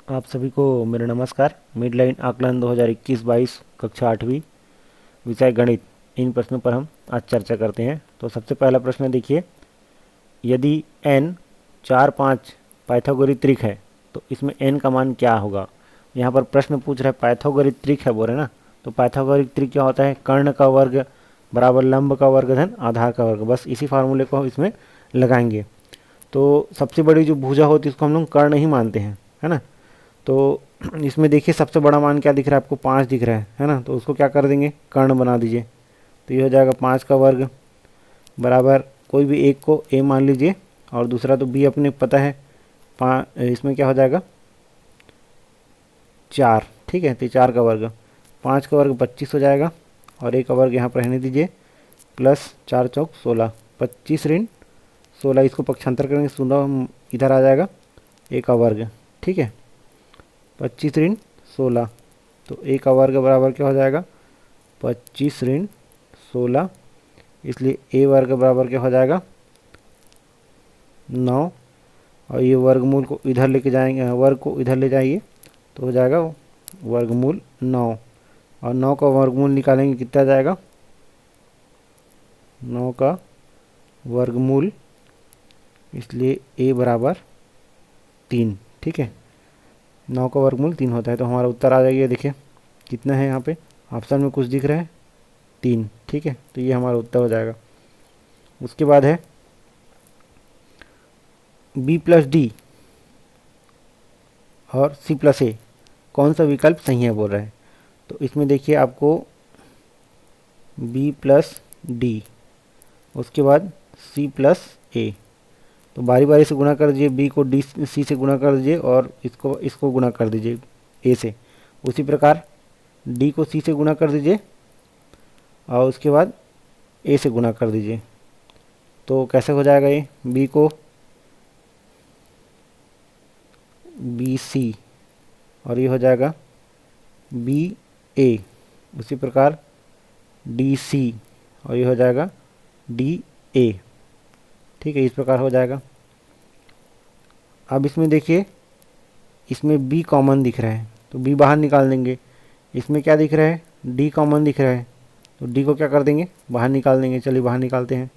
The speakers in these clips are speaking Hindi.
आप सभी को मेरा नमस्कार। मिड लाइन आकलन 2021-22 कक्षा 8वीं विषय गणित, इन प्रश्नों पर हम आज चर्चा करते हैं। तो सबसे पहला प्रश्न देखिए, यदि n 4 5 पाइथागोरस त्रिक है तो इसमें n का मान क्या होगा। यहाँ पर प्रश्न पूछ रहा है पाइथागोरस त्रिक है बोल रहे ना। तो पाइथागोरस त्रिक क्या होता है, कर्ण का वर्ग बराबर लंब का वर्ग धन आधार का वर्ग। बस इसी फार्मूले को इसमें लगाएंगे। तो सबसे बड़ी जो भुजा होती है उसको हम लोग कर्ण ही मानते हैं, है ना। तो इसमें देखिए सबसे बड़ा मान क्या दिख रहा है आपको, 5 दिख रहा है ना। तो उसको क्या कर देंगे, कर्ण बना दीजिए। तो ये हो जाएगा 5 का वर्ग बराबर कोई भी एक को a मान लीजिए और दूसरा तो b अपने पता है। इसमें क्या हो जाएगा 4, ठीक है। तो 4 का वर्ग, 5 का वर्ग 25 हो जाएगा और a का वर्ग यहाँ पर रहने दीजिए, प्लस 4 चौक 16, 25 ऋण 16, इसको पक्षांतर करेंगे 16 इधर आ जाएगा, a का वर्ग, ठीक है। 25 ऋण 16, तो a का वर्ग बराबर क्या हो जाएगा 25 ऋण 16, इसलिए a वर्ग बराबर क्या हो जाएगा 9। और ये वर्गमूल को इधर लेके जाएंगे, वर्ग को इधर ले जाइए तो हो जाएगा वर्गमूल 9। और 9 का वर्गमूल निकालेंगे कितना जाएगा, 9 का वर्गमूल, इसलिए a बराबर 3, ठीक है। 9 का वर्गमूल 3 होता है। तो हमारा उत्तर आ जाएगा, देखिए कितना है यहाँ पे ऑप्शन में कुछ दिख रहा है 3, ठीक है। तो ये हमारा उत्तर हो जाएगा। उसके बाद है b प्लस डी और c प्लस ए कौन सा विकल्प सही है बोल रहे हैं। तो इसमें देखिए आपको b प्लस डी, उसके बाद c प्लस ए, तो बारी बारी से गुणा कर दीजिए। b को d c से गुणा कर दीजिए और इसको गुणा कर दीजिए a से। उसी प्रकार d को c से गुणा कर दीजिए और उसके बाद a से गुणा कर दीजिए। तो कैसे हो जाएगा, ये b को बी सी और ये हो जाएगा बी ए, उसी प्रकार डी सी और ये हो जाएगा डी ए, ठीक है। इस प्रकार हो जाएगा। अब इसमें देखिए, इसमें b कॉमन दिख रहा है तो b बाहर निकाल देंगे। इसमें क्या दिख रहा है, d कॉमन दिख रहा है तो d को क्या कर देंगे, बाहर निकाल देंगे। चलिए बाहर निकालते हैं।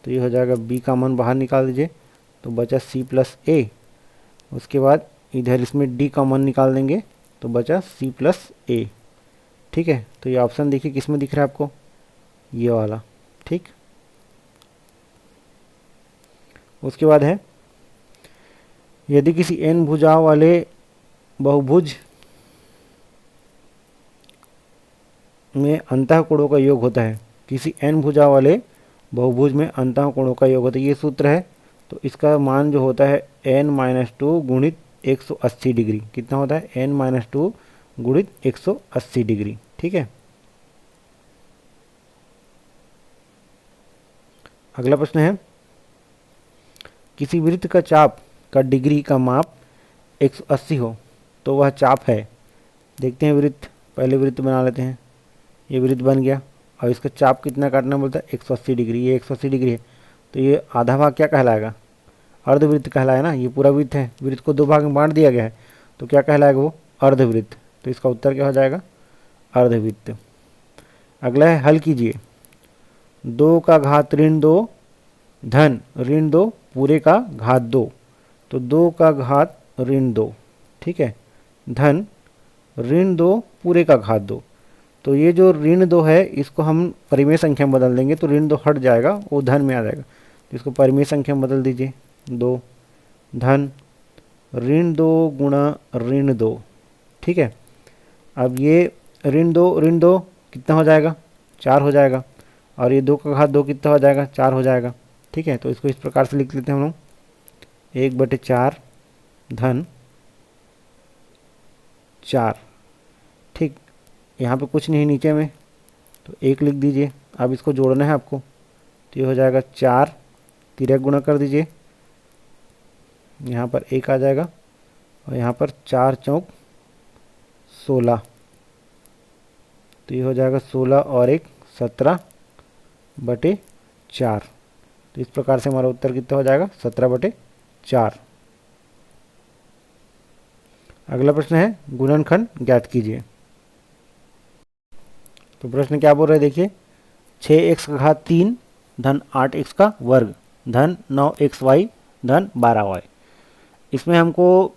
तो ये हो जाएगा b कॉमन बाहर निकाल दीजिए तो बचा c प्लस ए। उसके बाद इधर इसमें d कॉमन निकाल देंगे तो बचा c प्लस ए, ठीक है। तो ये ऑप्शन देखिए किस में दिख रहा है आपको, ये वाला, ठीक। उसके बाद है, यदि किसी n भुजाओं वाले बहुभुज में अंतःकोणों का योग होता है, किसी n भुजा वाले बहुभुज में अंतःकोणों का योग होता है, ये सूत्र है। तो इसका मान जो होता है n-2 गुणित 180 डिग्री, कितना होता है n-2 गुणित 180 डिग्री, ठीक है। अगला प्रश्न है, किसी वृत्त का चाप का डिग्री का माप 180 हो तो वह चाप है। देखते हैं वृत्त, पहले वृत्त बना लेते हैं। ये वृत्त बन गया और इसका चाप कितना काटना बोलता है 180 डिग्री। ये 180 डिग्री है तो ये आधा भाग क्या कहलाएगा, अर्धवृत्त कहलाए ना। ये पूरा वृत्त है, वृत्त को दो भाग में बांट दिया गया है तो क्या कहलाएगा वो, अर्धवृत्त। तो इसका उत्तर क्या हो जाएगा, अर्धवृत्त। अगला है, हल कीजिए 2 का घात ऋण 2 धन ऋण 2 पूरे का घात 2। तो 2 का घात ऋण 2, ठीक है, धन ऋण 2 पूरे का घात 2। तो ये जो ऋण 2 है इसको हम परिमेय संख्या में बदल देंगे तो ऋण 2 हट जाएगा, वो धन में आ जाएगा। तो इसको परिमेय संख्या में बदल दीजिए, 2 धन ऋण 2 गुणा ऋण 2, ठीक है। अब ये ऋण 2 कितना हो जाएगा, 4 हो जाएगा और ये 2 का घात 2 कितना हो जाएगा, 4 हो जाएगा, ठीक है। तो इसको इस प्रकार से लिख लेते हैं हम लोग, 1/4 धन 4, ठीक। यहाँ पे कुछ नहीं नीचे में तो 1 लिख दीजिए। अब इसको जोड़ना है आपको तो ये हो जाएगा 4, तिरक गुणा कर दीजिए, यहाँ पर 1 आ जाएगा और यहाँ पर 4 चौक 16, तो ये हो जाएगा 16 और 1 17/4। तो इस प्रकार से हमारा उत्तर कितना हो जाएगा, 17/4। अगला प्रश्न है गुणनखंड ज्ञात कीजिए। तो प्रश्न क्या बोल रहे हैं देखिए, 6x का घात 3 धन 8x का वर्ग धन 9xy धन 12y। इसमें हमको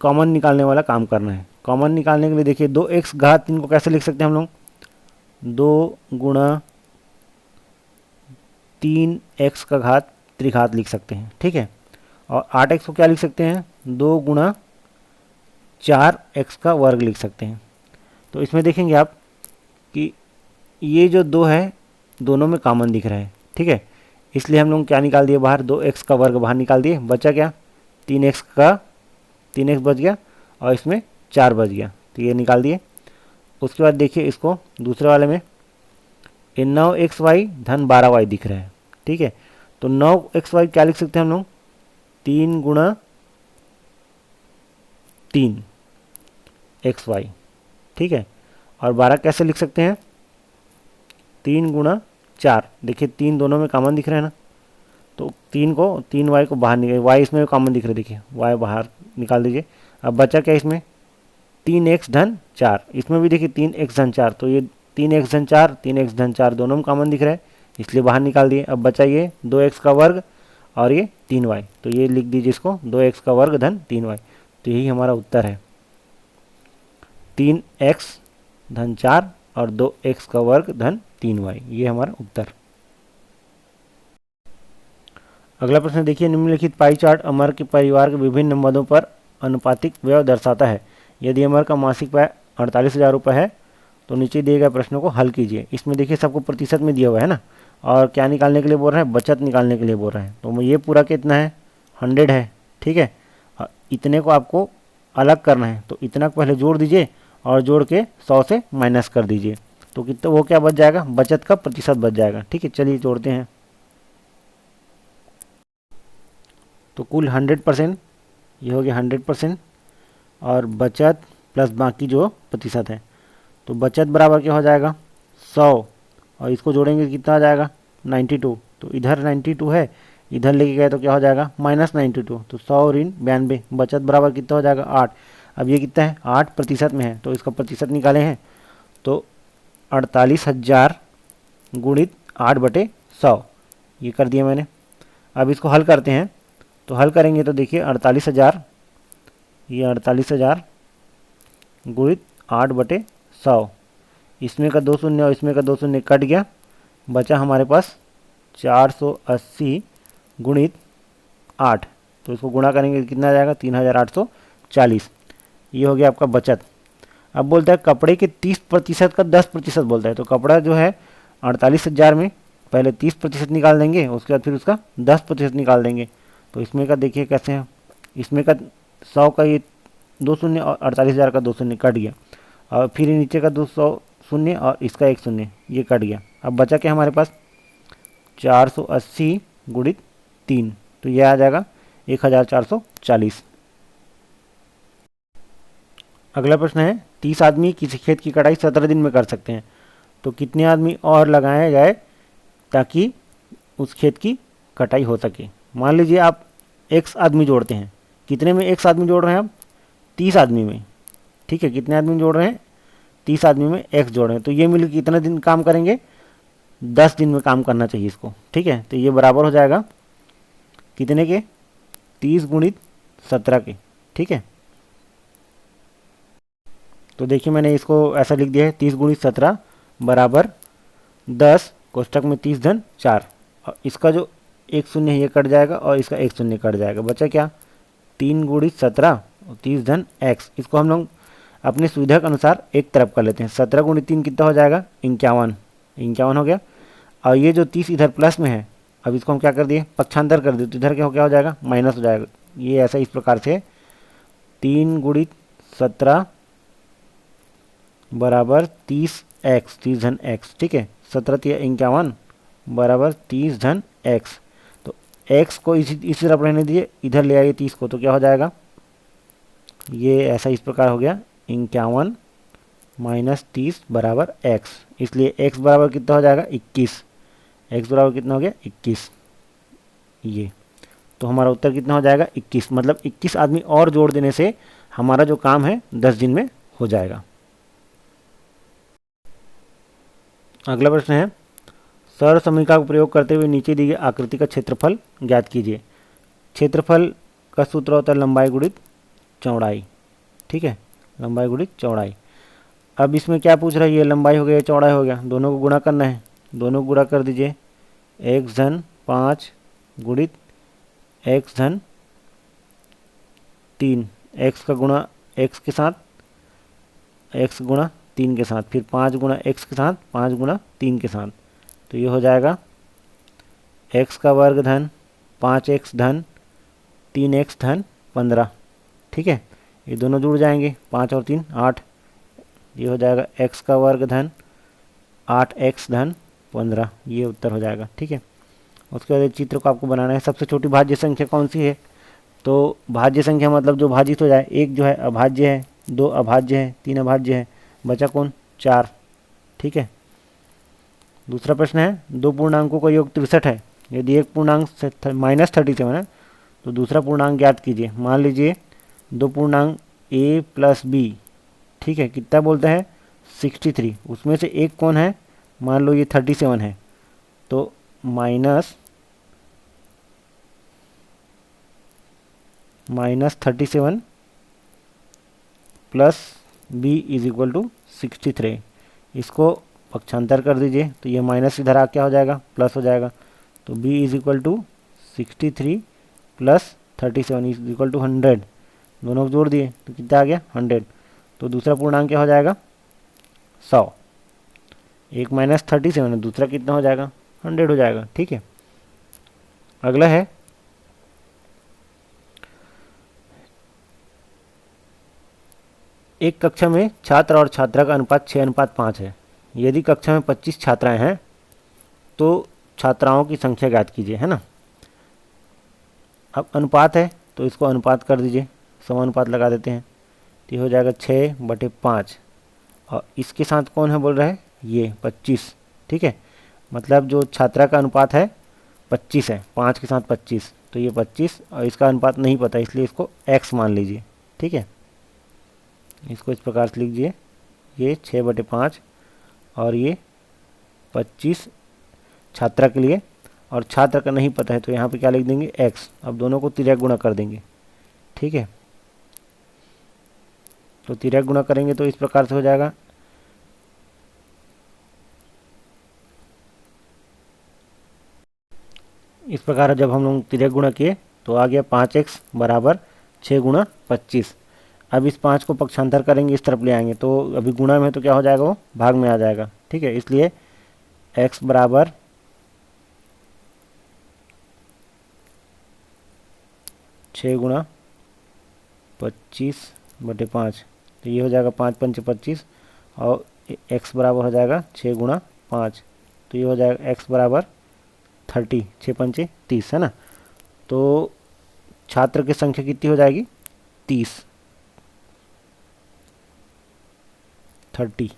कॉमन निकालने वाला काम करना है। कॉमन निकालने के लिए देखिए 2x घात 3 को कैसे लिख सकते हैं हम लोग, 2 गुणा 3x का घात त्रिघात लिख सकते हैं, ठीक है। और 8x को क्या लिख सकते हैं, 2 गुणा 4x का वर्ग लिख सकते हैं। तो इसमें देखेंगे आप कि ये जो 2 है दोनों में कॉमन दिख रहा है, ठीक है। इसलिए हम लोग क्या निकाल दिए बाहर, 2x का वर्ग बाहर निकाल दिए, बचा क्या 3x बच गया और इसमें 4 बच गया, तो ये निकाल दिए। उसके बाद देखिए इसको दूसरे वाले में 9xy धन 12y दिख रहा है, ठीक है। तो 9xy क्या लिख सकते हैं हम लोग, 3 गुणा 3xy, ठीक है। और 12 कैसे लिख सकते हैं, 3 गुणा 4, देखिए 3 दोनों में कॉमन दिख रहा है ना, तो 3y को बाहर निकाल, y इसमें कॉमन दिख रहा है, देखिए y बाहर निकाल दीजिए। अब बचा क्या इसमें, 3x धन 4, इसमें भी देखिए 3x धन 4, तो ये 3x धन 4 3x धन 4 दोनों में कॉमन दिख रहा है, इसलिए बाहर निकाल दिए। अब बचा ये 2x का वर्ग और ये 3y, तो ये लिख दीजिए इसको 2x का वर्ग धन 3y। तो यही हमारा उत्तर है, 3x धन 4 और 2x का वर्ग धन 3y, ये हमारा उत्तर। अगला प्रश्न देखिए, निम्नलिखित पाई चार्ट अमर के परिवार के विभिन्न मदों पर अनुपातिक व्यय दर्शाता है। यदि अमर का मासिक आय 48,000 रुपये है तो नीचे दिए गए प्रश्नों को हल कीजिए। इसमें देखिए सबको प्रतिशत में दिया हुआ है ना, और क्या निकालने के लिए बोल रहे हैं, बचत निकालने के लिए बोल रहे हैं। तो ये पूरा कितना है, 100 है, ठीक है। और इतने को आपको अलग करना है, तो इतना को पहले जोड़ दीजिए और जोड़ के 100 से माइनस कर दीजिए, तो कितना वो क्या बच जाएगा, बचत का प्रतिशत बच जाएगा, ठीक है। चलिए जोड़ते हैं, तो कुल 100%, ये हो गया 100%, और बचत प्लस बाकी जो प्रतिशत है, तो बचत बराबर क्या हो जाएगा 100, और इसको जोड़ेंगे कितना आ जाएगा 92, तो इधर 92 है, इधर लेके गए तो क्या हो जाएगा -92, तो 100 ऋण 92, बचत बराबर कितना हो जाएगा 8। अब ये कितना है 8% में है, तो इसका प्रतिशत निकाले हैं, तो 48,000 गुणित 8/100, ये कर दिया मैंने। अब इसको हल करते हैं, तो हल करेंगे तो देखिए 48,000, ये 48,000 गुणित 8/100, इसमें का 2 शून्य और इसमें का 2 शून्य कट गया, बचा हमारे पास 480 गुणित 8, तो इसको गुणा करेंगे कितना आ जाएगा 3,840, ये हो गया आपका बचत। अब बोलता है कपड़े के 30% का 10% बोलता है, तो कपड़ा जो है 48,000 में पहले 30% निकाल देंगे, उसके बाद फिर उसका 10% निकाल देंगे। तो इसमें का देखिए कैसे है, इसमें का 100 का ये 2 शून्य और 48,000 का 2 शून्य कट गया, और फिर नीचे का 200 शून्य और इसका 1 शून्य, ये कट गया। अब बचा क्या हमारे पास 480 गुणित 3, तो यह आ जाएगा 1,440। अगला प्रश्न है, 30 आदमी किसी खेत की कटाई 17 दिन में कर सकते हैं, तो कितने आदमी और लगाए जाए ताकि उस खेत की कटाई हो सके। मान लीजिए आप x आदमी जोड़ते हैं, कितने में x आदमी जोड़ रहे हैं आप, 30 आदमी में, ठीक है। कितने आदमी जोड़ रहे हैं, 30 आदमी में x जोड़ रहे हैं, तो ये मिलकर कितने दिन काम करेंगे, 10 दिन में काम करना चाहिए इसको, ठीक है। तो ये बराबर हो जाएगा कितने के, 30 गुणित 17 के, ठीक है। तो देखिए मैंने इसको ऐसा लिख दिया है, 30 गुणित 17 बराबर 10 कोष्टक में 30 धन 4, और इसका जो 1 शून्य ये कट जाएगा और इसका 1 शून्य कट जाएगा, बचा क्या 3 गुणित 17 और 30 धन x। इसको हम लोग अपनी सुविधा के अनुसार एक तरफ कर लेते हैं, 17 गुणित 3 कितना हो जाएगा 51 हो गया, और ये जो 30 इधर प्लस में है, अब इसको हम क्या कर दिए पक्षांतर कर दिए, तो इधर क्या हो जाएगा माइनस हो जाएगा। ये ऐसा इस प्रकार से 3 गुणित 17 बराबर 30x, 30 धन x, ठीक है। 17 51 बराबर 30 धन x, तो x को इसी तरफ रहने दिए, इधर ले आइए 30 को, तो क्या हो जाएगा ये ऐसा इस प्रकार हो गया 51 माइनस 30 बराबर x, इसलिए x बराबर कितना हो जाएगा 21, x बराबर कितना हो गया 21, ये तो हमारा उत्तर कितना हो जाएगा 21, मतलब 21 आदमी और जोड़ देने से हमारा जो काम है 10 दिन में हो जाएगा। अगला प्रश्न है, सरल समीकरण का प्रयोग करते हुए नीचे दी गई आकृति का क्षेत्रफल ज्ञात कीजिए। क्षेत्रफल का सूत्र होता है लंबाई गुणित चौड़ाई, ठीक है, लंबाई गुणित चौड़ाई। अब इसमें क्या पूछ रहा है, ये लंबाई हो गया, चौड़ाई हो गया, दोनों को गुणा करना है, दोनों को गुणा कर दीजिए। x धन 5 गुणित x धन 3, x का गुणा x के साथ, x गुणा 3 के साथ, फिर 5 गुणा x के साथ, 5 गुणा 3 के साथ। तो ये हो जाएगा x का वर्ग धन 5x धन 3x धन 15, ठीक है, ये दोनों जुड़ जाएंगे, 5 और 3 8, ये हो जाएगा x का वर्ग धन 8x धन 15, ये उत्तर हो जाएगा, ठीक है। उसके बाद चित्र को आपको बनाना है। सबसे छोटी भाज्य संख्या कौन सी है, तो भाज्य संख्या मतलब जो भाजित हो जाए, एक जो है अभाज्य है, 2 अभाज्य है, 3 अभाज्य है, बचा कौन, 4, ठीक है। दूसरा प्रश्न है, दो पूर्णांकों का योग 63 है, यदि एक पूर्णांक -37 है तो दूसरा पूर्णांक ज्ञात कीजिए। मान लीजिए दो पूर्णांक a प्लस बी, ठीक है, कितना बोलता है 63, उसमें से एक कौन है, मान लो ये 37 है, तो -37 plus b is equal to 63, इसको पक्षांतर कर दीजिए, तो ये माइनस इधर आ क्या हो जाएगा, प्लस हो जाएगा। तो b is equal to 63 plus 37 is equal to 100, दोनों को जोड़ दिए तो कितना आ गया 100। तो दूसरा पूर्णांक क्या हो जाएगा 100, एक -37 है, दूसरा कितना हो जाएगा 100 हो जाएगा, ठीक है। अगला है, एक कक्षा में छात्र और छात्रा का अनुपात 6:5 है। यदि कक्षा में 25 छात्राएं हैं तो छात्राओं की संख्या ज्ञात कीजिए, है ना। अब अनुपात है तो इसको अनुपात कर दीजिए, समानुपात लगा देते हैं, तो ये हो जाएगा 6/5, और इसके साथ कौन है बोल रहा है, ये 25, ठीक है, मतलब जो छात्रा का अनुपात है 25 है, 5 के साथ 25, तो ये 25, और इसका अनुपात नहीं पता इसलिए इसको x मान लीजिए, ठीक है। इसको इस प्रकार से लिख दीजिए, ये 6/5 और ये 25 छात्रा के लिए, और छात्र का नहीं पता है तो यहाँ पे क्या लिख देंगे x। अब दोनों को तिर्यक गुणा कर देंगे, ठीक है, तो तिर्यक गुणा करेंगे तो इस प्रकार से हो जाएगा, इस प्रकार जब हम लोग तिर्यक गुणा किए तो आ गया 5x बराबर 6 गुणा 25। अब इस 5 को पक्षांतर करेंगे, इस तरफ ले आएंगे, तो अभी गुणा में तो क्या हो जाएगा, वो भाग में आ जाएगा, ठीक है, इसलिए x बराबर 6 गुणा 25/5, तो ये हो जाएगा 5 पंचे 25, और x बराबर हो जाएगा 6 गुणा 5, तो ये हो जाएगा x बराबर 30, 6 पंचे 30, है ना। तो छात्र की संख्या कितनी हो जाएगी 30, 30।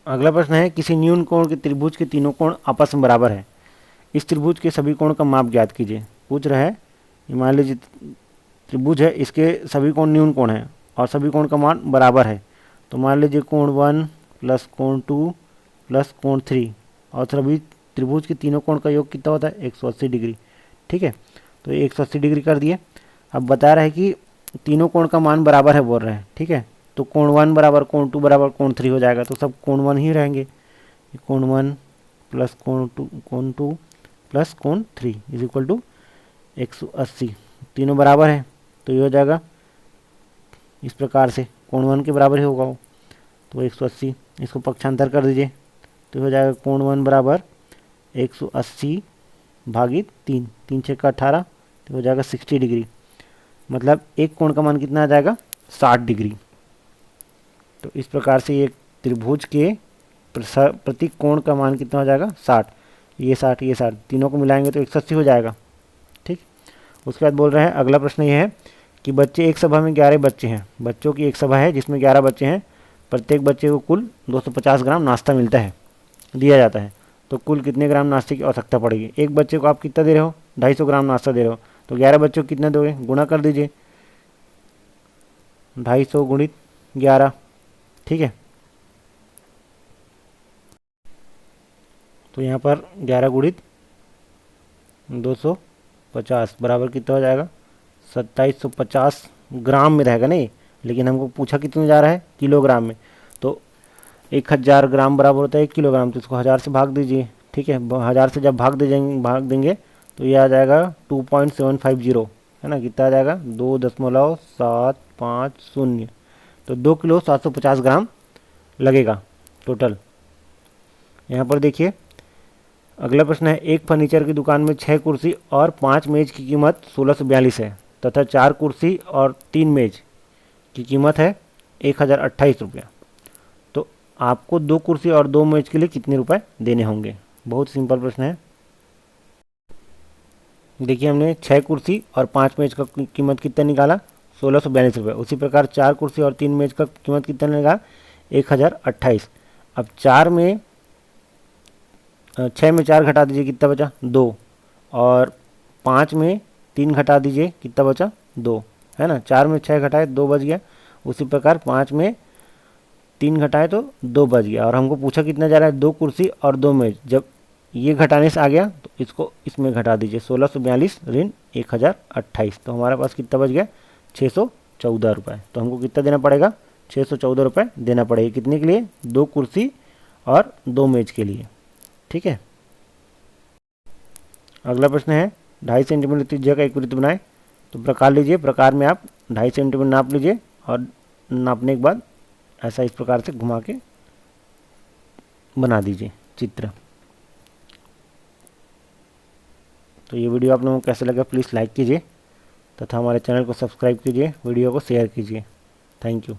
अगला प्रश्न है, किसी न्यून कोण के त्रिभुज के तीनों कोण आपस में बराबर है, इस त्रिभुज के सभी कोण का माप ज्ञात कीजिए। पूछ रहा है, मान लीजिए त्रिभुज है, इसके सभी कोण न्यून कोण है और सभी कोण का मान बराबर है, तो मान लीजिए कोण 1 प्लस कोण 2 प्लस कोण 3, और सभी त्रिभुज के तीनों कोण का योग कितना होता है 180 डिग्री, ठीक है, तो 180 डिग्री कर दिए। अब बता रहा है कि तीनों कोण का मान बराबर है बोल रहे हैं, ठीक है, तो कोण 1 बराबर कोण 2 बराबर कोण 3 हो जाएगा, तो सब कोण 1 ही रहेंगे, कोण 1 प्लस कोण 2 प्लस कोण 3 इज इक्वल टू 180, तीनों बराबर है, तो ये हो जाएगा इस प्रकार से, कोण 1 के बराबर ही होगा वो, तो 180, इसको पक्षांतर कर दीजिए, तो हो जाएगा कोण 1 बराबर 180 भागित 3, 3 6 का 18, तो हो जाएगा 60 डिग्री, मतलब एक कोण का मान कितना आ जाएगा 60 डिग्री। तो इस प्रकार से एक त्रिभुज के प्रति कोण का मान कितना हो जाएगा 60, ये 60 ये 60, तीनों को मिलाएंगे तो 180 हो जाएगा, ठीक। उसके बाद बोल रहे हैं, अगला प्रश्न ये है कि बच्चे एक सभा में 11 बच्चे हैं, बच्चों की एक सभा है जिसमें 11 बच्चे हैं, प्रत्येक बच्चे को कुल 250 ग्राम नाश्ता मिलता है, दिया जाता है, तो कुल कितने ग्राम नाश्ते की आवश्यकता पड़ेगी। एक बच्चे को आप कितना दे रहे हो 250 ग्राम नाश्ता दे रहे हो, तो 11 बच्चों को कितने दोगे, गुणा कर दीजिए, 250 गुणित 11, ठीक है। तो यहाँ पर 11 गुणित 250 बराबर कितना हो जाएगा, 2750 ग्राम में रहेगा नहीं, लेकिन हमको पूछा कितने जा रहा है, किलोग्राम में। तो 1000 ग्राम बराबर होता है 1 किलोग्राम, तो इसको 1000 से भाग दीजिए, ठीक है। 1000 से जब भाग देंगे तो ये आ जाएगा 2.750, है ना, कितना आ जाएगा 2.750, तो 2 किलो 750 ग्राम लगेगा टोटल। यहाँ पर देखिए अगला प्रश्न है, एक फर्नीचर की दुकान में 6 कुर्सी और 5 मेज की कीमत 1642 है तथा 4 कुर्सी और 3 मेज की कीमत है 1028 रुपया। तो आपको 2 कुर्सी और 2 मेज के लिए कितने रुपए देने होंगे। बहुत सिंपल प्रश्न है। देखिए हमने 6 कुर्सी और 5 मेज का कीमत कितना निकाला, 1642 रुपये। उसी प्रकार 4 कुर्सी और 3 मेज का कीमत कितना निकाला, 1028। अब 6 में 4 घटा दीजिए, कितना बचा 2, और 5 में 3 घटा दीजिए, कितना बचा 2, है ना। 4 में 6 घटाए 2 बच गया। उसी प्रकार 5 में 3 घटाए तो 2 बच गया। और हमको पूछा कितना जा रहा है, 2 कुर्सी और 2 मेज। जब ये घटाने से आ गया तो इसको इसमें घटा दीजिए, 1642 ऋण 1028, तो हमारे पास कितना बच गया, 614 रुपये। तो हमको कितना देना पड़ेगा, 614 रुपये देना पड़ेगा। कितने के लिए, 2 कुर्सी और 2 मेज के लिए, ठीक है। अगला प्रश्न है, 2.5 सेंटीमीटर त्रिज्या का एक वृत्त बनाए। तो प्रकार लीजिए, प्रकार में आप 2.5 सेंटीमीटर नाप लीजिए और नापने के बाद ऐसा इस प्रकार से घुमा के बना दीजिए चित्र। तो ये वीडियो आप लोगों को कैसे लगा प्लीज़ लाइक कीजिए तथा हमारे चैनल को सब्सक्राइब कीजिए, वीडियो को शेयर कीजिए। Thank you.